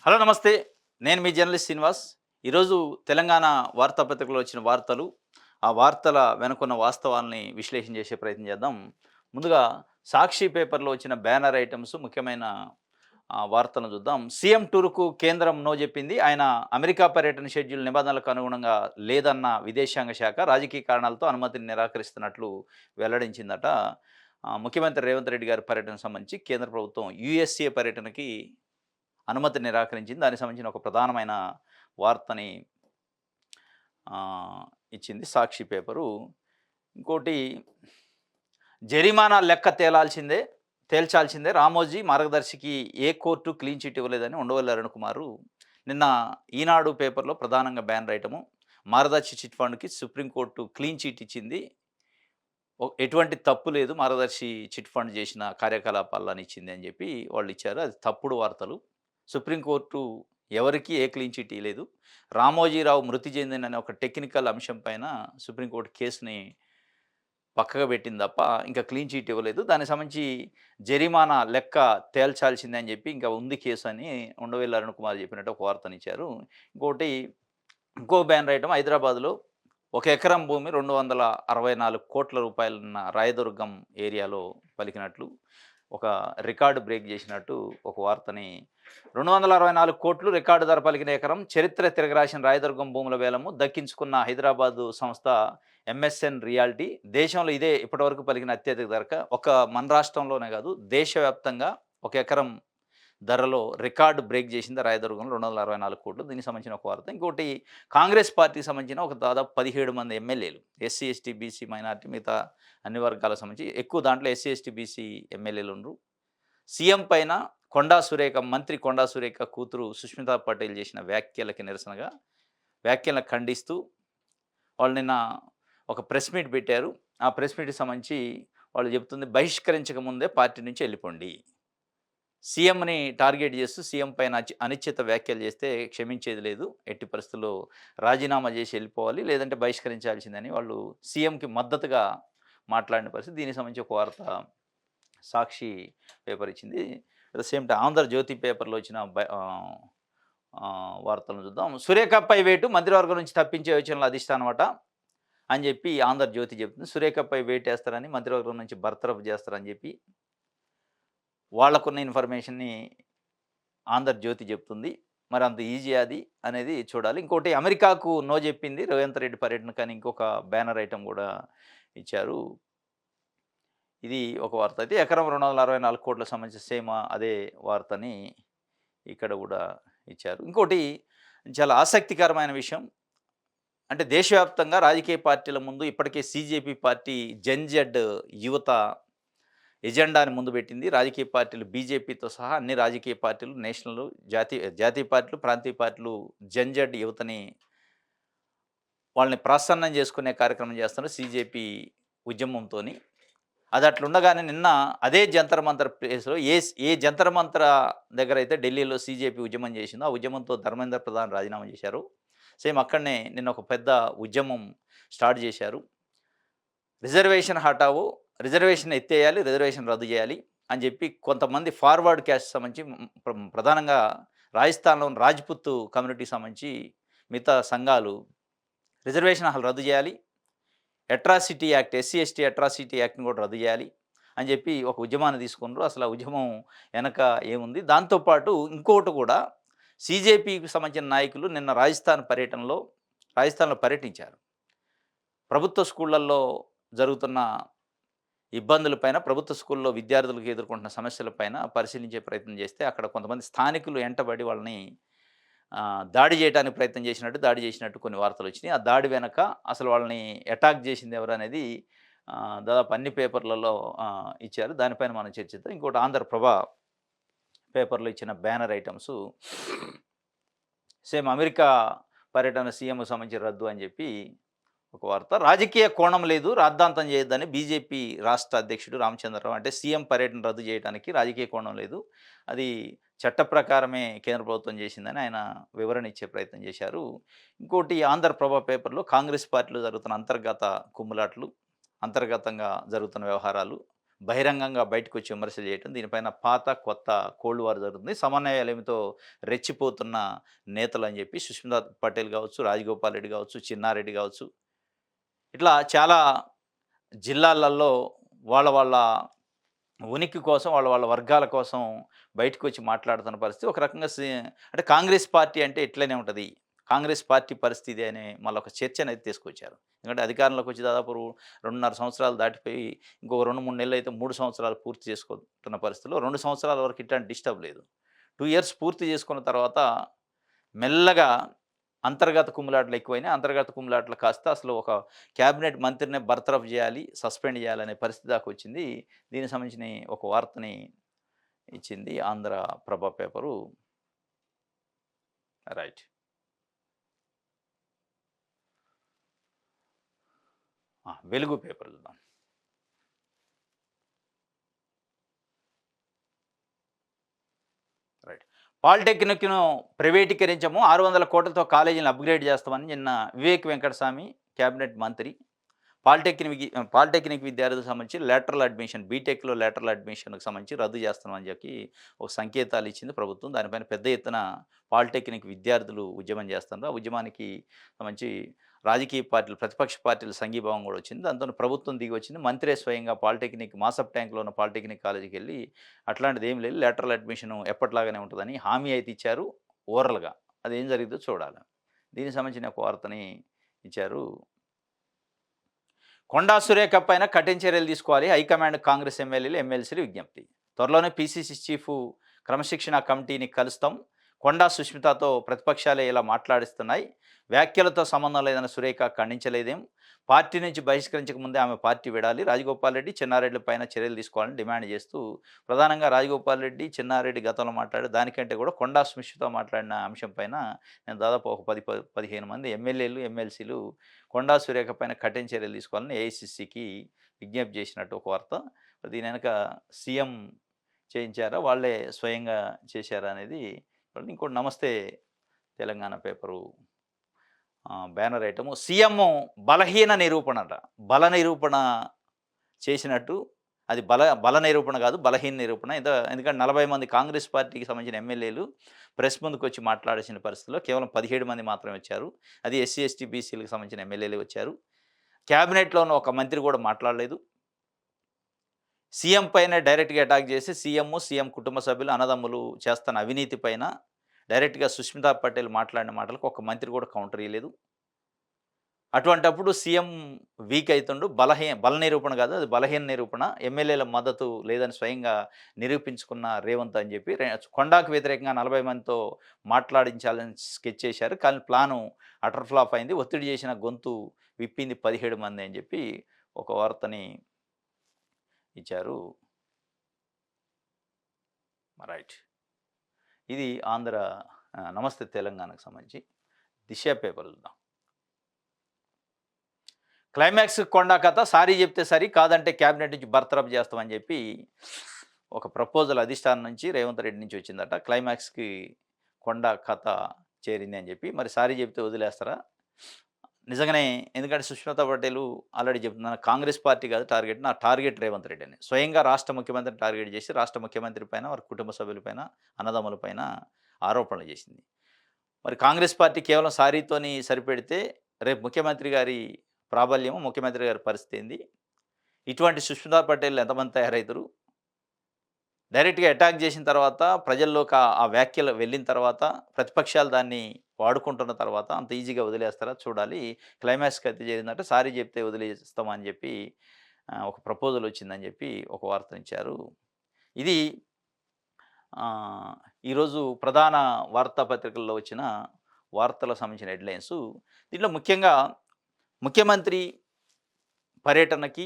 Hello నమస్తే. నేను మీ journalist Srinivas. ఈరోజు తెలంగాణ వార్తాపత్రికలో వచ్చిన వార్తలు, ఆ వార్తల వెనుకున్న వాస్తవాల్ని విశ్లేషణ చేసే ప్రయత్నం చేద్దాం. ముందుగా సాక్షి పేపర్‌లో వచ్చిన బ్యానర్ ఐటెమ్స్ ముఖ్యమైన వార్తలను చూద్దాం. సీఎం టూర్‌కు కేంద్రం నో చెప్పింది. ఆయన అమెరికా పర్యటన షెడ్యూల్ నిబంధనలకు అనుగుణంగా లేదన్న విదేశాంగ శాఖ రాజకీయ కారణాలతో అనుమతిని నిరాకరిస్తున్నట్లు వెల్లడించిందట. ముఖ్యమంత్రి రేవంత్ రెడ్డి గారి పర్యటనకు సంబంధించి కేంద్ర ప్రభుత్వం యూఎస్ఏ పర్యటనకి అనుమతి నిరాకరించింది. దానికి సంబంధించిన ఒక ప్రధానమైన వార్తని ఇచ్చింది సాక్షి పేపరు. ఇంకోటి జరిమానా లెక్క తేల్చాల్సిందే రామోజీ మార్గదర్శికి ఏ కోర్టు క్లీన్ చిట్ ఇవ్వలేదని ఉండవల్లి అరుణ్ కుమారు నిన్న ఈనాడు పేపర్‌లో ప్రధానంగా బ్యానర్ ఐటము మార్గదర్శి చిట్ ఫండ్‌కి సుప్రీంకోర్టు క్లీన్ చిట్ ఇచ్చింది. ఎటువంటి తప్పు లేదు మార్గదర్శి చిట్ ఫండ్ చేసిన కార్యకలాపాలని ఇచ్చింది అని చెప్పి వాళ్ళు ఇచ్చారు. అది తప్పుడు వార్తలు. సుప్రీంకోర్టు ఎవరికీ ఏ క్లీన్ చిట్ ఇయ్యలేదు. రామోజీరావు మృతి చెందిననే ఒక టెక్నికల్ అంశం పైన సుప్రీంకోర్టు కేసుని పక్కకు పెట్టింది తప్ప, ఇంకా క్లీన్ చిట్ ఇవ్వలేదు. దానికి సంబంధించి జరిమానా లెక్క తేల్చాల్సిందే అని చెప్పి ఇంకా ఉంది కేసు అని ఉండవెల్లి అరుణ్ కుమార్ చెప్పినట్టు ఒక వార్తనిచ్చారు. ఇంకోటి ఇంకో బ్యానర్ ఐటెమ్ హైదరాబాద్‌లో ఒక ఎకరం భూమి 264 కోట్ల రూపాయలున్న రాయదుర్గం ఏరియాలో పలికినట్లు, ఒక రికార్డ్ బ్రేక్ చేసినట్టు ఒక వార్తని 264 కోట్లు రికార్డు ధర పలికిన ఎకరం చరిత్ర తిరగరాసిన రాయదుర్గం భూముల వేలము దక్కించుకున్న హైదరాబాదు సంస్థ ఎంఎస్ఎన్ రియాల్టీ. దేశంలో ఇదే ఇప్పటివరకు పలికిన అత్యధిక ధర. మన రాష్ట్రంలోనే కాదు దేశవ్యాప్తంగా ఒక ఎకరం ధరలో రికార్డ్ బ్రేక్ చేసింది రాయదుర్గంలో 264 కోట్లు. దీనికి సంబంధించిన ఒక వార్త. ఇంకోటి కాంగ్రెస్ పార్టీకి సంబంధించిన ఒక దాదాపు 17 మంది ఎమ్మెల్యేలు ఎస్సీ, ఎస్టీ, బీసీ, మైనారిటీ మిగతా అన్ని వర్గాలకు సంబంధించి ఎక్కువ దాంట్లో ఎస్సీ, ఎస్టీ, బీసీ ఎమ్మెల్యేలు ఉండ్రు. సీఎం పైన మంత్రి కొండా సురేఖ కూతురు సుష్మితా పటేల్ చేసిన వ్యాఖ్యలకి నిరసనగా వ్యాఖ్యలను ఖండిస్తూ వాళ్ళు నిన్న ఒక ప్రెస్ మీట్ పెట్టారు. ఆ ప్రెస్ మీట్‌కి సంబంధించి వాళ్ళు చెప్తుంది బహిష్కరించక ముందే పార్టీ నుంచి వెళ్ళిపోండి. సీఎంని టార్గెట్ చేస్తూ సీఎం పైన అనిశ్చిత వ్యాఖ్యలు చేస్తే క్షమించేది లేదు. ఎట్టి పరిస్థితుల్లో రాజీనామా చేసి వెళ్ళిపోవాలి. లేదంటే బహిష్కరించాల్సిందని వాళ్ళు సీఎంకి మద్దతుగా మాట్లాడిన పరిస్థితి. దీనికి సంబంధించి ఒక వార్త సాక్షి పేపర్ ఇచ్చింది. At the same time Andhra Jyothy పేపర్‌లో వచ్చిన వార్తలను చూద్దాం. సురేఖపై వేటు మంత్రివర్గం నుంచి తప్పించే యోచనలో అధిష్టానమట అని చెప్పి ఆంధ్రజ్యోతి చెప్తుంది. సురేఖపై వేటేస్తారని మంత్రివర్గం నుంచి బర్తరఫ్ చేస్తారని చెప్పి వాళ్ళకున్న ఇన్ఫర్మేషన్‌ని ఆంధ్రజ్యోతి చెప్తుంది. మరి అంత ఈజీ అది అనేది చూడాలి. ఇంకోటి అమెరికాకు నో చెప్పింది రేవంత్ రెడ్డి పర్యటనకని ఇంకొక బ్యానర్ ఐటెమ్ కూడా ఇచ్చారు. ఇది ఒక వార్త. అయితే ఎకరం 264 కోట్లకు సంబంధించి సేమ్ అదే వార్తని ఇక్కడ కూడా ఇచ్చారు. ఇంకోటి చాలా ఆసక్తికరమైన విషయం. అంటే దేశవ్యాప్తంగా రాజకీయ పార్టీల ముందు ఇప్పటికే సీజేపీ పార్టీ జెన్‌జెడ్ యువత ఎజెండాని ముందు పెట్టింది. రాజకీయ పార్టీలు బీజేపీతో సహా అన్ని రాజకీయ పార్టీలు నేషనల్, జాతీయ పార్టీలు, ప్రాంతీయ పార్టీలు జెన్‌జెడ్ యువతని వాళ్ళని ప్రసన్నం చేసుకునే కార్యక్రమం చేస్తున్నారు సీజేపీ ఉద్యమంతోని. అది అట్లుండగానే నిన్న అదే జంతర్ మంతర్ ప్లేస్‌లో ఏ జంతర్ మంతర్ దగ్గరైతే ఢిల్లీలో సీజేపీ ఉద్యమం చేసిందో, ఆ ఉద్యమంతో ధర్మేంద్ర ప్రధాన్ రాజీనామా చేశారు. సేమ్ అక్కడనే నిన్న ఒక పెద్ద ఉద్యమం స్టార్ట్ చేశారు. రిజర్వేషన్ హటావో, రిజర్వేషన్ ఎత్తేయాలి, రిజర్వేషన్ రద్దు చేయాలి అని చెప్పి కొంతమంది ఫార్వర్డ్ క్యాస్ట్ సంబంధించి ప్రధానంగా రాజస్థాన్‌లోని రాజ్‌పుత్ కమ్యూనిటీకి సంబంధించి మిగతా సంఘాలు రిజర్వేషన్ రద్దు చేయాలి, atrocity act, SC, ST atrocity యాక్ట్‌ని కూడా రద్దు చేయాలి అని చెప్పి ఒక ఉద్యమాన్ని తీసుకున్నారు. అసలు ఆ ఉద్యమం వెనక ఏముంది? దాంతో పాటు ఇంకొకటి కూడా సీజేపీకి సంబంధించిన నాయకులు నిన్న రాజస్థాన్‌లో పర్యటించారు. ప్రభుత్వ స్కూళ్ళల్లో జరుగుతున్న ఇబ్బందులపైన, ప్రభుత్వ స్కూల్లో విద్యార్థులకు ఎదుర్కొంటున్న సమస్యలపైన పరిశీలించే ప్రయత్నం చేస్తే అక్కడ కొంతమంది స్థానికులు ఎంటబడి వాళ్ళని దాడి దాడి చేసినట్టు కొన్ని వార్తలొచ్చినాయి. ఆ దాడి వెనక అసలు వాళ్ళని అటాక్ చేసింది ఎవరనేది దాదాపు అన్ని పేపర్‌లలో ఇచ్చారు. దానిపైన మనం చర్చిద్దాం. ఇంకోటి ఆంధ్రప్రభ పేపర్‌లో ఇచ్చిన బ్యానర్ ఐటెమ్సు సేమ్ అమెరికా పర్యటన సీఎంకు సంబంధించి రద్దు అని చెప్పి ఒక వార్త. రాజకీయ కోణం లేదు, రాద్ధాంతం చేయొద్దని బీజేపీ రాష్ట్ర అధ్యక్షుడు రామచంద్రరావు. అంటే సీఎం పర్యటన రద్దు చేయడానికి రాజకీయ కోణం లేదు, అది చట్ట ప్రకారమే కేంద్ర ప్రభుత్వం చేసిందని ఆయన వివరణ ఇచ్చే ప్రయత్నం చేశారు. ఇంకోటి ఆంధ్రప్రభ పేపర్‌లో కాంగ్రెస్ పార్టీలో జరుగుతున్న అంతర్గత కుమ్ములాట్లు, అంతర్గతంగా జరుగుతున్న వ్యవహారాలు, బహిరంగంగా బయటకొచ్చి విమర్శలు చేయటం, దీనిపైన పాత, కొత్త కోల్డ్ వార్ జరుగుతుంది. సమన్వయాలేమితో రెచ్చిపోతున్న నేతలని చెప్పి సుష్మితా పటేల్ కావచ్చు, రాజగోపాల్ రెడ్డి కావచ్చు, చిన్నారెడ్డి కావచ్చు, ఇట్లా చాలా జిల్లాలలో వాళ్ళ ఉనికి కోసం, వాళ్ళ వర్గాల కోసం బయటకొచ్చి మాట్లాడుతున్న పరిస్థితి. ఒక రకంగా అంటే కాంగ్రెస్ పార్టీ అంటే ఇట్లనే ఉంటది. కాంగ్రెస్ పార్టీ పరిస్థితి అనే మళ్ళొక చర్చనైతే తీసుకొచ్చారు. ఎందుకంటే అధికారంలోకి వచ్చి దాదాపు 2.5 సంవత్సరాలు దాటిపోయి ఇంకొక 2, 3 నెలలైతే 3 సంవత్సరాలు పూర్తి చేసుకుంటున్న పరిస్థితిలో 2 సంవత్సరాల వరకు ఇట్లాంటి డిస్టర్బ్ లేదు. 2 ఇయర్స్ పూర్తి చేసుకున్న తర్వాత మెల్లగా అంతర్గత కుమ్ములాటలు ఎక్కువైనాయి. అంతర్గత కుమ్ములాటలు కాస్త అసలు ఒక క్యాబినెట్ మంత్రినే బర్తరఫ్ చేయాలి, సస్పెండ్ చేయాలనే పరిస్థితి దాకొచ్చింది. దీనికి సంబంధించిన ఒక వార్తని ఇచ్చింది ఆంధ్ర ప్రభ పేపరు. రైట్. వెలుగు పేపర్ చూద్దాం. రైట్. పాలిటెక్నిక్‌ను ప్రైవేటీకరించము, 600 కోట్లతో కాలేజీలను అప్‌గ్రేడ్ చేస్తామని నిన్న వివేక్ వెంకటస్వామి కేబినెట్ మంత్రి పాలిటెక్నిక్ విద్యార్థులకు సంబంధించి లేటరల్ అడ్మిషన్, బీటెక్‌లో లేటరల్ అడ్మిషన్‌కి సంబంధించి రద్దు చేస్తున్నామని చెప్పి ఒక సంకేతాలు ఇచ్చింది ప్రభుత్వం. దానిపైన పెద్ద ఎత్తున పాలిటెక్నిక్ విద్యార్థులు ఉద్యమం చేస్తున్నారు. ఆ ఉద్యమానికి సంబంధించి రాజకీయ పార్టీలు, ప్రతిపక్ష పార్టీల సంఘీభావం కూడా వచ్చింది. దాంతోని ప్రభుత్వం దిగి వచ్చింది. మంత్రే స్వయంగా పాలిటెక్నిక్ మాసప్ ట్యాంక్‌లో ఉన్న పాలిటెక్నిక్ కాలేజీకి వెళ్ళి అట్లాంటిది ఏమి లేదు, లేటరల్ అడ్మిషన్ ఎప్పటిలాగానే ఉంటుందని హామీ అయితే ఇచ్చారు ఓరల్‌గా. అదేం జరిగిద్దో చూడాలి. దీనికి సంబంధించిన ఒక వార్తని ఇచ్చారు. కొండా సురేఖ పైన కఠిన చర్యలు తీసుకోవాలి, హైకమాండ్ కాంగ్రెస్ ఎమ్మెల్యేలు, ఎమ్మెల్సీలు విజ్ఞప్తి. త్వరలోనే పీసీసీ చీఫ్ క్రమశిక్షణ కమిటీని కలుస్తాం. కొండా సుష్మితతో ప్రతిపక్షాలే ఇలా మాట్లాడిస్తున్నాయి. వ్యాఖ్యలతో సంబంధం లేదని సురేఖ ఖండించలేదేం. పార్టీ నుంచి బహిష్కరించక ముందే ఆమె పార్టీ విడాలి. రాజగోపాల్ రెడ్డి, చెన్నారెడ్డి పైన చర్యలు తీసుకోవాలని డిమాండ్ చేస్తూ ప్రధానంగా రాజగోపాల్ రెడ్డి, చెన్నారెడ్డి గతంలో మాట్లాడారు. దానికంటే కూడా కొండా సుష్మితతో మాట్లాడిన అంశం పైన నేను దాదాపు ఒక 15 మంది ఎమ్మెల్యేలు, ఎమ్మెల్సీలు కొండా సురేఖ పైన కఠిన చర్యలు తీసుకోవాలని ఏఐసీసీకి విజ్ఞప్తి చేసినట్టు ఒక వార్త. దీని వెనక సీఎం చేయించారా, వాళ్ళే స్వయంగా చేశారా అనేది. ఇంకోటి నమస్తే Telangana paper banner item CM బలహీన నిరూపణట. బల నిరూపణ చేసినట్టు. అది బల నిరూపణ కాదు, బలహీన నిరూపణ. ఎందుకంటే 40 మంది కాంగ్రెస్ పార్టీకి సంబంధించిన ఎమ్మెల్యేలు ప్రెస్ ముందుకు వచ్చి మాట్లాడాల్సిన పరిస్థితిలో కేవలం 17 మంది మాత్రమే వచ్చారు. అది ఎస్సీ, ఎస్టీ, బీసీలకు సంబంధించిన ఎమ్మెల్యేలే వచ్చారు. క్యాబినెట్లో ఉన్న ఒక మంత్రి కూడా మాట్లాడలేదు. సీఎం పైన డైరెక్ట్‌గా అటాక్ చేసి సీఎం కుటుంబ సభ్యులు, అన్నదమ్ములు చేస్తున్న అవినీతి పైన డైరెక్ట్‌గా సుష్మితా పటేల్ మాట్లాడిన మాటలకు ఒక మంత్రి కూడా కౌంటర్ ఇయ్యలేదు. అటువంటప్పుడు సీఎం వీక్ అయితుండు. బల నిరూపణ కాదు, అది బలహీన నిరూపణ. ఎమ్మెల్యేల మద్దతు లేదని స్వయంగా నిరూపించుకున్న రేవంత్ అని చెప్పి కొండాకు వ్యతిరేకంగా 40 మందితో మాట్లాడించాలని స్కెచ్ చేశారు. కానీ ప్లాను అటర్ ఫ్లాప్ అయింది. ఒత్తిడి చేసిన గొంతు విప్పింది 17 మంది అని చెప్పి ఒక వార్తని ఇచ్చారు. రైట్. ఇది నమస్తే తెలంగాణకు సంబంధించి. దిశ పేపర్ చూద్దాం. క్లైమాక్స్ కొండా కథ, సారీ చెప్తే సరి, కాదంటే క్యాబినెట్ నుంచి బర్తరఫ్ చేస్తామని చెప్పి ఒక ప్రపోజల్ అధిష్టానం నుంచి రేవంత్ రెడ్డి నుంచి వచ్చిందట. క్లైమాక్స్కి కొండా కథ చేరింది అని చెప్పి. మరి సారీ చెప్తే వదిలేస్తారా? నిజంగానే. ఎందుకంటే సుష్మితా పటేల్ ఆల్రెడీ చెప్తున్నాను, కాంగ్రెస్ పార్టీ కాదు టార్గెట్, నా టార్గెట్ రేవంత్ రెడ్డి అని స్వయంగా రాష్ట్ర ముఖ్యమంత్రిని టార్గెట్ చేసి రాష్ట్ర ముఖ్యమంత్రి పైన, వారి కుటుంబ సభ్యులపైన, అన్నదమ్ముల పైన ఆరోపణలు చేసింది. మరి కాంగ్రెస్ పార్టీ కేవలం సారీతోని సరిపెడితే రేపు ముఖ్యమంత్రి గారి ప్రాబల్యము, ముఖ్యమంత్రి గారి పరిస్థితి ఏంది? ఇటువంటి సుష్మితా పటేల్ ఎంతమంది తయారవుతారు? డైరెక్ట్‌గా అటాక్ చేసిన తర్వాత, ప్రజల్లోకి ఆ వ్యాఖ్యలు వెళ్ళిన తర్వాత, ప్రతిపక్షాలు దాన్ని వాడుకుంటున్న తర్వాత అంత ఈజీగా వదిలేస్తారా? చూడాలి. క్లైమాక్స్‌కి అయితే చేరిందంటే సారీ చెప్తే వదిలేస్తామని చెప్పి ఒక ప్రపోజల్ వచ్చిందని చెప్పి ఒక వార్తనిచ్చారు. ఇది ఈరోజు ప్రధాన వార్తాపత్రికల్లో వచ్చిన వార్తలకు సంబంధించిన హెడ్లైన్స్. దీంట్లో ముఖ్యంగా ముఖ్యమంత్రి పర్యటనకి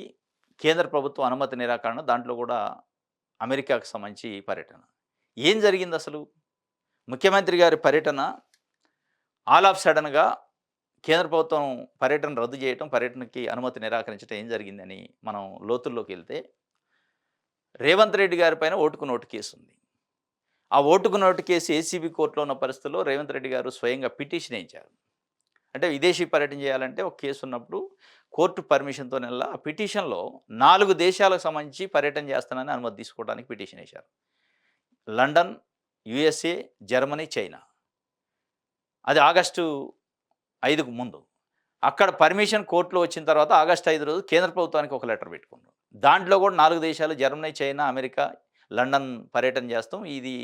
కేంద్ర ప్రభుత్వం అనుమతి నిరాకరణ, దాంట్లో కూడా అమెరికాకు సంబంధించి పర్యటన. ఏం జరిగింది అసలు? ముఖ్యమంత్రి గారి పర్యటన ఆల్ ఆఫ్ సడన్‌గా కేంద్ర ప్రభుత్వం పర్యటన రద్దు చేయటం, పర్యటనకి అనుమతి నిరాకరించడం ఏం జరిగిందని మనం లోతుల్లోకి వెళ్తే, రేవంత్ రెడ్డి గారి పైన ఓటుకు నోటు కేసు ఉంది. ఆ ఓటుకు నోటు కేసు ఏసీబీ కోర్టులో ఉన్న పరిస్థితుల్లో రేవంత్ రెడ్డి గారు స్వయంగా పిటిషన్ వేయించారు. అంటే విదేశీ పర్యటన చేయాలంటే ఒక కేసు ఉన్నప్పుడు కోర్టు పర్మిషన్‌తోనెల్లా ఆ పిటిషన్‌లో 4 దేశాలకు సంబంధించి పర్యటన చేస్తానని అనుమతి తీసుకోవడానికి పిటిషన్ ఏశారు. London, USA, Germany, China. అది ఆగస్టు 5కు ముందు. అక్కడ పర్మిషన్ కోర్ట్‌లో వచ్చిన తర్వాత ఆగస్టు 5 రోజు కేంద్ర ప్రభుత్వానికి ఒక లెటర్ పెట్టుకున్నాం. దాంట్లో కూడా 4 దేశాలు జర్మనీ, చైనా, అమెరికా, లండన్ పర్యటన చేస్తాం. ఇది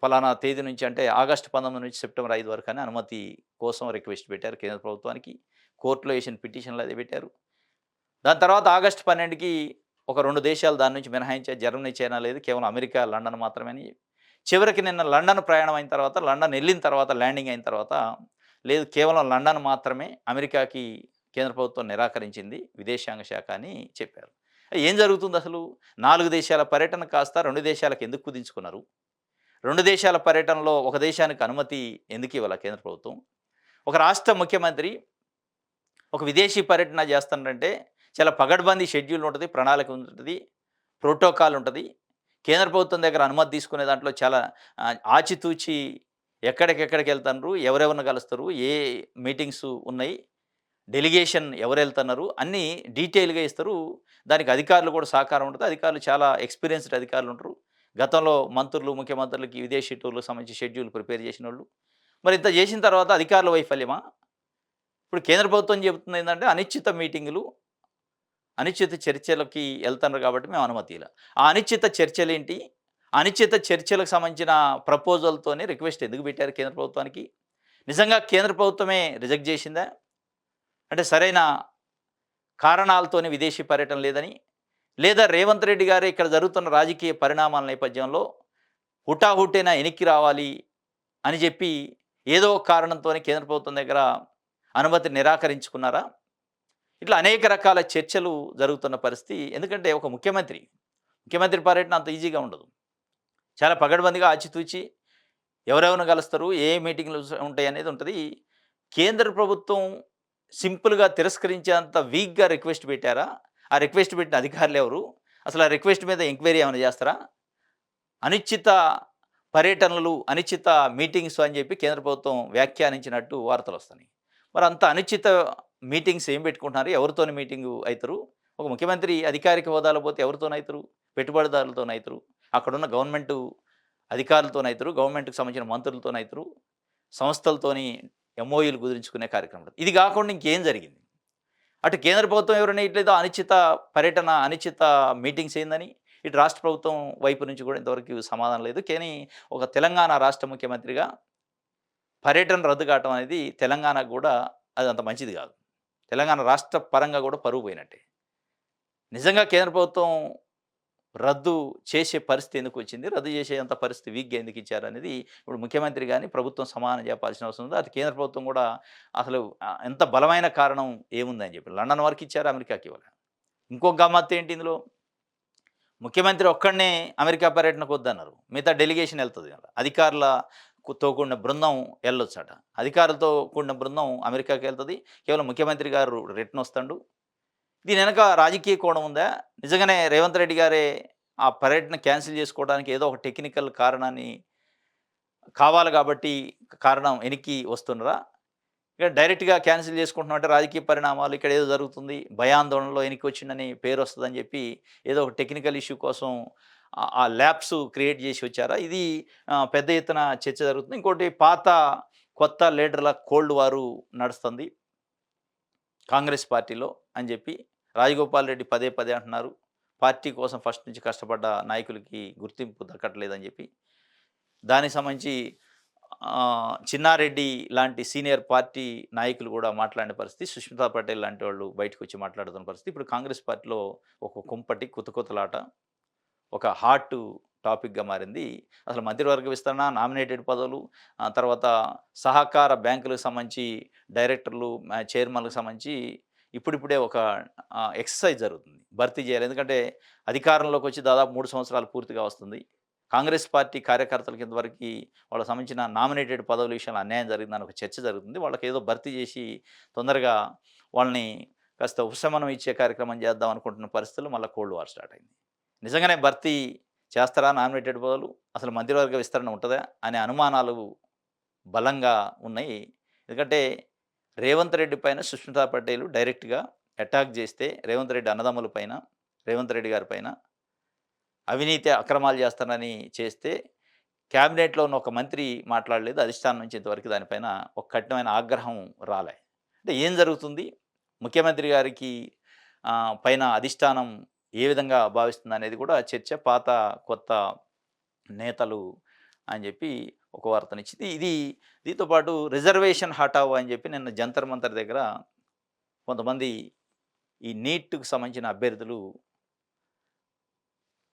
పలానా తేదీ నుంచి అంటే ఆగస్టు 19 నుంచి సెప్టెంబర్ 5 వరకని అనుమతి కోసం రిక్వెస్ట్ పెట్టారు కేంద్ర ప్రభుత్వానికి. కోర్ట్‌లో ఏసిన పిటిషన్‌లో అదే పెట్టారు. దాని తర్వాత ఆగస్టు 12కి ఒక 2 దేశాలు దాని నుంచి మినహాయించాయి. జర్మనీ, చైనా లేదు. కేవలం అమెరికా, లండన్ మాత్రమే అని. చివరికి నిన్న లండన్ ప్రయాణం అయిన తర్వాత, లండన్ ఎళ్ళిన తర్వాత ల్యాండింగ్ అయిన తర్వాత, లేదు కేవలం లండన్ మాత్రమే అమెరికాకి కేంద్ర ప్రభుత్వం నిరాకరించింది విదేశాంగ శాఖ అని చెప్పారు. ఏం జరుగుతుందసలు? 4 దేశాల పర్యటన కాస్త 2 దేశాలకు ఎందుకు కుదించుకున్నారు? 2 దేశాల పర్యటనలో ఒక దేశానికి అనుమతి ఎందుకు ఇవ్వాల కేంద్ర ప్రభుత్వం? ఒక రాష్ట్ర ముఖ్యమంత్రి ఒక విదేశీ పర్యటన చేస్తానంటే చాలా పగడ్బందీ షెడ్యూల్ ఉంటది, ప్రణాళిక ఉంటది, ప్రోటోకాల్ ఉంటది. కేంద్ర ప్రభుత్వం దగ్గర అనుమతి తీసుకునే దాంట్లో చాలా ఆచితూచి ఎక్కడికెక్కడికెళ్తాండ్రు, ఎవరెవరిని కలుస్తారు, ఏ మీటింగ్స్ ఉన్నాయి, డెలిగేషన్ ఎవరెళ్తన్నారు అన్నీ డీటెయిల్‌గా ఇస్తారు. దానికి అధికారులు కూడా సహకారం ఉంటది. అధికారులు చాలా ఎక్స్‌పీరియన్స్‌డ్ అధికారులుంటరు. గతంలో మంత్రులు, ముఖ్యమంత్రులకి విదేశీ టూర్‌లకు సంబంధించి షెడ్యూల్ ప్రిపేర్ చేసినోళ్ళు. మరి ఇంత చేసిన తర్వాత అధికారుల వైఫల్యమా? ఇప్పుడు కేంద్ర ప్రభుత్వం చెబుతుందేందంటే అనిశ్చిత మీటింగులు, అనిశ్చిత చర్చలకి ఎళ్తన్నారు కాబట్టి మేము అనుమతి ఇయ్యల. ఆ అనిశ్చిత చర్చలేంటి? అనిశ్చిత చర్చలకు సంబంధించిన ప్రపోజల్‌తోని రిక్వెస్ట్ ఎందుకు పెట్టారు కేంద్ర ప్రభుత్వానికి? నిజంగా కేంద్ర ప్రభుత్వమే రిజెక్ట్ చేసిందా? అంటే సరైన కారణాలతోని విదేశీ పర్యటన లేదని, లేదా రేవంత్ రెడ్డి గారే ఇక్కడ జరుగుతున్న రాజకీయ పరిణామాల నేపథ్యంలో హుటాహుటిన ఎనిక్కి రావాలి అని చెప్పి ఏదో ఒక కారణంతోని కేంద్ర ప్రభుత్వం దగ్గర అనుమతి నిరాకరించుకున్నారా? ఇట్లా అనేక రకాల చర్చలు జరుగుతున్న పరిస్థితి. ఎందుకంటే ఒక ముఖ్యమంత్రి పర్యటన అంత ఈజీగా ఉండదు. చాలా పగడ్బందీగా ఆచితూచి ఎవరెవరిని కలుస్తారు, ఏ మీటింగ్‌లు ఉంటాయనేది ఉంటది. కేంద్ర ప్రభుత్వం సింపుల్‌గా తిరస్కరించేంత వీక్‌గా రిక్వెస్ట్ పెట్టారా? ఆ రిక్వెస్ట్ పెట్టిన అధికారులెవరు? అసలు ఆ రిక్వెస్ట్ మీద ఎంక్వైరీ ఏమైనా చేస్తారా? అనిశ్చిత పర్యటనలు, అనిశ్చిత మీటింగ్స్ అని చెప్పి కేంద్ర ప్రభుత్వం వ్యాఖ్యానించినట్టు వార్తలొస్తున్నాయి. మరి అంత అనిశ్చిత మీటింగ్స్ ఏం పెట్టుకుంటున్నారు? ఎవరితోని మీటింగు అయితరు? ఒక ముఖ్యమంత్రి అధికారిక హోదాలో పోతే ఎవరితోనైతరు? పెట్టుబడిదారులతోనైతరు. అక్కడున్న గవర్నమెంటు అధికారులతోనైతరు. గవర్నమెంట్‌కి సంబంధించిన మంత్రులతోనైతరు. సంస్థలతోని ఎంఓయూలు కుదుర్చుకునే కార్యక్రమం ఉంటది. ఇది కాకుండా ఇంకేం జరిగింది? అటు కేంద్ర ప్రభుత్వం ఎవరైనా ఇట్లేదో అనిశ్చిత పర్యటన, అనిశ్చిత మీటింగ్స్ ఏందని, ఇటు రాష్ట్ర ప్రభుత్వం వైపు నుంచి కూడా ఇంతవరకు సమాధానం లేదు. కానీ ఒక తెలంగాణ రాష్ట్ర ముఖ్యమంత్రిగా పర్యటన రద్దు కావటం అనేది తెలంగాణకు కూడా అది అంత మంచిది కాదు. తెలంగాణ రాష్ట్ర పరంగా కూడా పరువు పోయినట్టే. నిజంగా కేంద్ర ప్రభుత్వం రద్దు చేసే పరిస్థితి ఎందుకొచ్చింది? రద్దు చేసేంత పరిస్థితి వీక్‌గా ఎందుకు ఇచ్చారనేది ఇప్పుడు ముఖ్యమంత్రి గాని, ప్రభుత్వం సమాధానం చెప్పాల్సిన అవసరం ఉంది. అది కేంద్ర ప్రభుత్వం కూడా అసలు ఎంత బలమైన కారణం ఏముందని చెప్పి. లండన్ వరకు ఇచ్చారా? అమెరికాకి ఇవ్వలే. ఇంకొక గమ్మత్తేంటి ఇందులో? ముఖ్యమంత్రి ఒక్కడినే అమెరికా పర్యటనకు వద్దన్నారు. మిగతా డెలిగేషన్ ఎళ్తది కదా! అధికారులతో కూడిన బృందం ఎళ్ళొచ్చట. అధికారులతో కూడిన బృందం అమెరికాకెళ్తది. కేవలం ముఖ్యమంత్రి గారు రిటర్న్ వస్తాండు. దీని వెనక రాజకీయ కోణం ఉందా? నిజంగానే రేవంత్ రెడ్డి గారే ఆ పర్యటన క్యాన్సిల్ చేసుకోవడానికి ఏదో ఒక టెక్నికల్ కారణాన్ని కావాలి కాబట్టి కారణం ఎనిక్కి వస్తున్నారా? ఇక డైరెక్ట్‌గా క్యాన్సిల్ చేసుకుంటున్నాం అంటే రాజకీయ పరిణామాలు ఇక్కడ ఏదో జరుగుతుంది. భయాందోళనలో ఎనిక్కి వచ్చిందని పేరొస్తదని చెప్పి ఏదో ఒక టెక్నికల్ ఇష్యూ కోసం ఆ ల్యాప్స్ క్రియేట్ చేసి వచ్చారా? ఇది పెద్ద ఎత్తున చర్చ జరుగుతుంది. ఇంకోటి పాత, కొత్త లీడర్ల కోల్డ్ వారు నడుస్తుంది కాంగ్రెస్ పార్టీలో అని చెప్పి రాజగోపాల్ రెడ్డి పదే పదే అంటున్నారు. పార్టీ కోసం ఫస్ట్ నుంచి కష్టపడ్డ నాయకులకి గుర్తింపు దక్కట్లేదని చెప్పి. దానికి సంబంధించి చిన్నారెడ్డి లాంటి సీనియర్ పార్టీ నాయకులు కూడా మాట్లాడిన పరిస్థితి. సుష్మితా పటేల్ లాంటి వాళ్ళు బయటకొచ్చి మాట్లాడుతున్న పరిస్థితి. ఇప్పుడు కాంగ్రెస్ పార్టీలో ఒక కుంపటి కుతకుతలాట, ఒక హాట్ టాపిక్‌గా మారింది. అసలు మంత్రివర్గ విస్తరణ, నామినేటెడ్ పదవులు, తర్వాత సహకార బ్యాంకులకు సంబంధించి డైరెక్టర్లు, చైర్మన్‌లకు సంబంధించి ఇప్పుడిప్పుడే ఒక ఎక్సర్సైజ్ జరుగుతుంది. భర్తీ చేయాలి. ఎందుకంటే అధికారంలోకి వచ్చి దాదాపు 3 సంవత్సరాలు పూర్తిగా వస్తుంది. కాంగ్రెస్ పార్టీ కార్యకర్తలకి ఇంతవరకి వాళ్ళకి సంబంధించిన నామినేటెడ్ పదవుల విషయంలో అన్యాయం జరిగిందని ఒక చర్చ జరుగుతుంది. వాళ్ళకేదో భర్తీ చేసి తొందరగా వాళ్ళని కాస్త ఉపశమనం ఇచ్చే కార్యక్రమం చేద్దాం అనుకుంటున్న పరిస్థితుల్లో మళ్ళా కోల్డ్ వార్ స్టార్ట్ అయింది. నిజంగానే భర్తీ చేస్తారా నామినేటెడ్ పదవులు? అసలు మంత్రివర్గ విస్తరణ ఉంటదా? అనే అనుమానాలు బలంగా ఉన్నాయి. ఎందుకంటే రేవంత్ రెడ్డి పైన సుష్మితా పటేల్ డైరెక్ట్‌గా అటాక్ చేస్తే, రేవంత్ రెడ్డి అన్నదమ్ముల పైన, రేవంత్ రెడ్డి గారి పైన అవినీతి అక్రమాలు చేస్తానని చేస్తే, క్యాబినెట్‌లో ఉన్న ఒక మంత్రి మాట్లాడలేదు. అధిష్టానం నుంచి ఇంతవరకు దానిపైన ఒక కఠినమైన ఆగ్రహం రాలే. అంటే ఏం జరుగుతుంది? ముఖ్యమంత్రి గారికి పైన అధిష్టానం ఏ విధంగా భావిస్తుందనేది కూడా చర్చ. పాత, కొత్త నేతలు అని చెప్పి ఒక వార్తనిచ్చింది. దీంతో పాటు రిజర్వేషన్ హటావో అని చెప్పి నిన్న జంతర్ మంతర్ దగ్గర కొంతమంది ఈ నీట్‌కు సంబంధించిన అభ్యర్థులు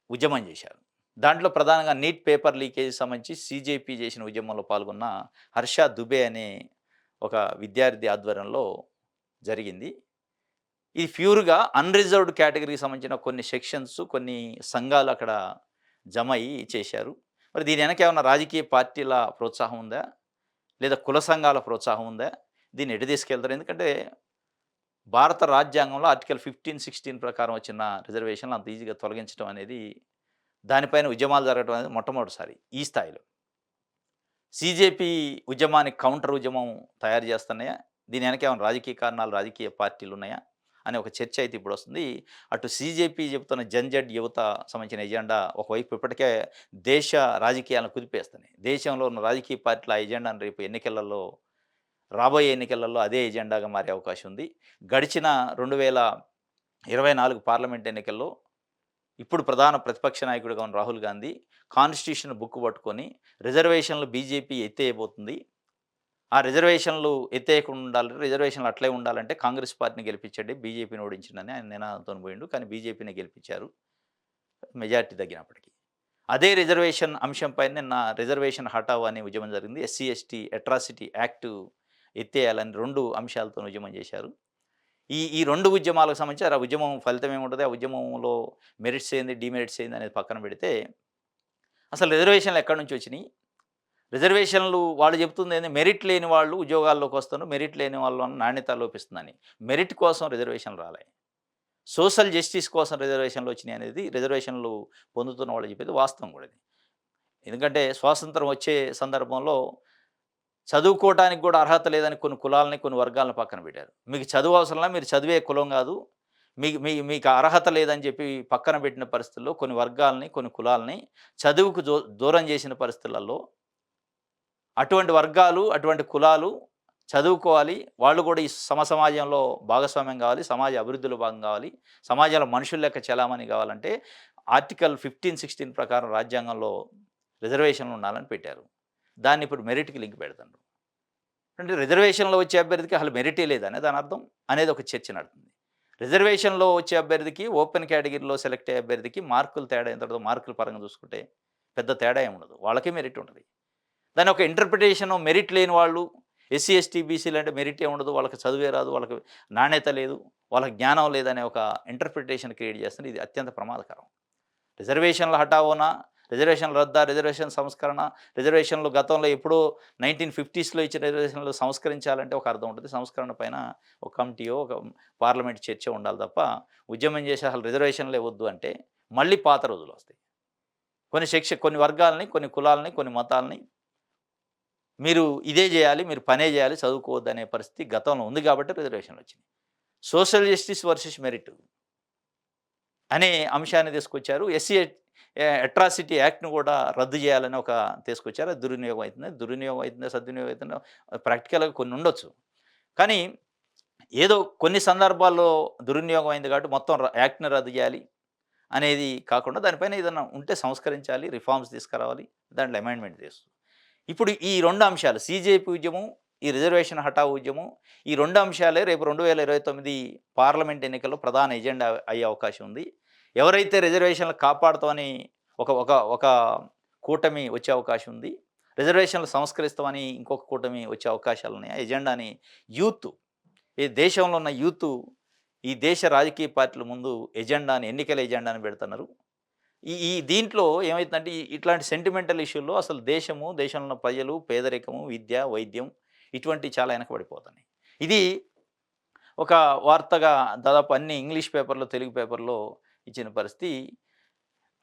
ఉద్యమం చేశారు. దాంట్లో ప్రధానంగా నీట్ పేపర్ లీకేజ్‌కి సంబంధించి సీజేపీ చేసిన ఉద్యమంలో పాల్గొన్న హర్ష దుబే అనే ఒక విద్యార్థి ఆధ్వర్యంలో జరిగింది. ఇది ప్యూర్‌గా అన్‌రిజర్వ్డ్ కేటగిరీకి సంబంధించిన కొన్ని సెక్షన్స్, కొన్ని సంఘాలు అక్కడ జమ అయ్యి చేశారు. మరి దీని వెనక ఏమన్నా రాజకీయ పార్టీల ప్రోత్సాహం ఉందా? లేదా కుల సంఘాల ప్రోత్సాహం ఉందా? దీన్ని ఎటు తీసుకెళ్తారు? ఎందుకంటే భారత రాజ్యాంగంలో ఆర్టికల్ 15, 16 ప్రకారం వచ్చిన రిజర్వేషన్‌లు అంత ఈజీగా తొలగించడం అనేది, దానిపైన ఉద్యమాలు జరగడం అనేది మొట్టమొదటిసారి ఈ స్థాయిలో. సీజేపీ ఉద్యమానికి కౌంటర్ ఉద్యమం తయారు చేస్తున్నాయా? దీని వెనక ఏమైనా రాజకీయ కారణాలు, రాజకీయ పార్టీలున్నాయా? అనే ఒక చర్చ అయితే ఇప్పుడొస్తుంది. అటు సీజేపీ చెబుతున్న జన్‌జడ్ యువత సంబంధించిన ఎజెండా ఒకవైపు ఇప్పటికే దేశ రాజకీయాలను కుదిపేస్తున్నాయి. దేశంలో ఉన్న రాజకీయ పార్టీల ఆ ఎజెండాను రేపు ఎన్నికలలో, రాబోయే ఎన్నికలలో అదే ఎజెండాగా మారే అవకాశం ఉంది. గడిచిన 2024 పార్లమెంట్ ఎన్నికల్లో ఇప్పుడు ప్రధాన ప్రతిపక్ష నాయకుడిగా ఉన్న రాహుల్ గాంధీ కాన్స్టిట్యూషన్ బుక్ పట్టుకొని రిజర్వేషన్లు బీజేపీ ఎత్తేయబోతుంది, ఆ రిజర్వేషన్లు ఎత్తేయకుండా ఉండాలి, రిజర్వేషన్లు అట్లే ఉండాలంటే కాంగ్రెస్ పార్టీని గెలిపించండి, బీజేపీని ఓడించండి ఆయన నినాదంతో పోయిండు. కానీ బీజేపీని గెలిపించారు మెజార్టీ తగ్గినప్పటికీ. అదే రిజర్వేషన్ అంశంపై నిన్న రిజర్వేషన్ హటావో అనే ఉద్యమం జరిగింది. ఎస్సీ, ఎస్టీ అట్రాసిటీ యాక్ట్ ఎత్తేయాలని 2 అంశాలతో ఉద్యమం చేశారు. ఈ 2 ఉద్యమాలకు సంబంధించి ఆ ఉద్యమం ఫలితం ఏముంటది? ఆ ఉద్యమంలో మెరిట్స్ ఏంది, డీమెరిట్స్ ఏంది అనేది పక్కన పెడితే, అసలు రిజర్వేషన్లు ఎక్కడి నుంచి వచ్చినియి? రిజర్వేషన్లు వాళ్ళు చెప్తుందేంది, మెరిట్ లేని వాళ్ళు ఉద్యోగాల్లోకి వస్తున్నారు, మెరిట్ లేని వాళ్ళు నాణ్యత లోపిస్తుందని. మెరిట్ కోసం రిజర్వేషన్లు రాలే. సోషల్ జస్టిస్ కోసం రిజర్వేషన్లు వచ్చినాయి అనేది రిజర్వేషన్లు పొందుతున్న వాళ్ళు చెప్పేది వాస్తవం కూడా ఇది. ఎందుకంటే స్వాతంత్రం వచ్చే సందర్భంలో చదువుకోవటానికి కూడా అర్హత లేదని కొన్ని కులాలని, కొన్ని వర్గాలను పక్కన పెట్టారు. మీకు చదువు అవసరంలా, మీరు చదివే కులం కాదు, మీకు అర్హత లేదని చెప్పి పక్కన పెట్టిన పరిస్థితుల్లో కొన్ని వర్గాలని, కొన్ని కులాలని చదువుకు దూరం చేసిన పరిస్థితులలో అటువంటి వర్గాలు, అటువంటి కులాలు చదువుకోవాలి, వాళ్ళు కూడా ఈ సమాజంలో భాగస్వామ్యం కావాలి, సమాజ అభివృద్ధిలో భాగం కావాలి, సమాజంలో మనుషుల లెక్క చలామణి కావాలంటే ఆర్టికల్ 15, 16 ప్రకారం రాజ్యాంగంలో రిజర్వేషన్లు ఉండాలని పెట్టారు. దాన్ని ఇప్పుడు మెరిట్‌కి లింక్ పెడుతున్నారు. అంటే రిజర్వేషన్‌లో వచ్చే అభ్యర్థికి అసలు మెరిటే లేదనే దాని అర్థం అనేది ఒక చర్చ నడుతుంది. రిజర్వేషన్‌లో వచ్చే అభ్యర్థికి, ఓపెన్ కేటగిరీలో సెలెక్ట్ అయ్యే అభ్యర్థికి మార్కులు తేడా ఎంత ఉంటదో, మార్కుల పరంగా చూసుకుంటే పెద్ద తేడా ఏమి ఉండదు. వాళ్ళకే మెరిట్ ఉంటది. దాని ఒక ఇంటర్ప్రిటేషను మెరిట్ లేని వాళ్ళు, ఎస్సీ, ఎస్టీ, బీసీలు అంటే మెరిటే ఉండదు, వాళ్ళకి చదువే రాదు, వాళ్ళకి నాణ్యత లేదు, వాళ్ళకి జ్ఞానం లేదనే ఒక ఇంటర్ప్రిటేషన్ క్రియేట్ చేస్తుంది. ఇది అత్యంత ప్రమాదకరం. రిజర్వేషన్ల హఠావోనా, రిజర్వేషన్ల రద్దా, రిజర్వేషన్ సంస్కరణ, రిజర్వేషన్లు గతంలో ఎప్పుడో 1950స్‌లో ఇచ్చిన రిజర్వేషన్లు సంస్కరించాలంటే ఒక అర్థం ఉంటుంది. సంస్కరణ పైన ఒక కమిటీయో, ఒక పార్లమెంట్ చర్చ ఉండాలి తప్ప, ఉద్యమం చేసి అసలు రిజర్వేషన్లే వద్దు అంటే మళ్ళీ పాత రోజులొస్తాయి. కొన్ని వర్గాలని, కొన్ని కులాలని, కొన్ని మతాలని మీరు ఇదే చేయాలి, మీరు పనే చేయాలి, చదువుకోవద్దనే పరిస్థితి గతంలో ఉంది కాబట్టి రిజర్వేషన్‌లొచ్చినాయి. సోషల్ జస్టిస్ వర్సెస్ మెరిట్ అనే అంశాన్ని తీసుకొచ్చారు. ఎస్సీ అట్రాసిటీ యాక్ట్‌ను కూడా రద్దు చేయాలని తీసుకొచ్చారు. అది దుర్వినియోగం అవుతుందో, సద్వినియోగం అవుతుందో ప్రాక్టికల్‌గా కొన్ని ఉండొచ్చు. కానీ ఏదో కొన్ని సందర్భాల్లో దుర్వినియోగం అయింది కాబట్టి మొత్తం యాక్ట్‌ని రద్దు చేయాలి అనేది కాకుండా, దానిపైన ఏదన్నా ఉంటే సంస్కరించాలి, రిఫార్మ్స్ తీసుకురావాలి, దాంట్లో అమెండ్మెంట్ చేస్తూ. ఇప్పుడు ఈ 2 అంశాలు సీజేపీ ఉద్యమం, ఈ రిజర్వేషన్ హఠావో ఉద్యమం, ఈ 2 అంశాలే రేపు 2029 పార్లమెంట్ ఎన్నికల్లో ప్రధాన ఎజెండా అయ్యే అవకాశం ఉంది. ఎవరైతే రిజర్వేషన్లు కాపాడుతామని ఒక ఒక ఒక కూటమి వచ్చే అవకాశం ఉంది, రిజర్వేషన్లు సంస్కరిస్తామని ఇంకొక కూటమి వచ్చే అవకాశాలున్నాయి. ఆ ఎజెండాని ఈ దేశంలో ఉన్న ఈ దేశ రాజకీయ పార్టీల ముందు ఎన్నికల ఎజెండాని పెడుతున్నారు. ఈ దీంట్లో ఏమైతుందంటే ఇట్లాంటి సెంటిమెంటల్ ఇష్యూల్లో అసలు దేశంలో ఉన్న ప్రజలు, పేదరికము, విద్య, వైద్యం ఇటువంటివి చాలా వెనకబడిపోతున్నాయి. ఇది ఒక వార్తగా దాదాపు అన్ని ఇంగ్లీష్ పేపర్‌లో, తెలుగు పేపర్‌లో ఇచ్చిన పరిస్థితి.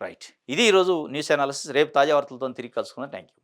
రైట్. ఇది ఈరోజు న్యూస్ అనాలిసిస్. రేపు తాజా వార్తలతోని తిరిగి కలుసుకుందాం. Thank you.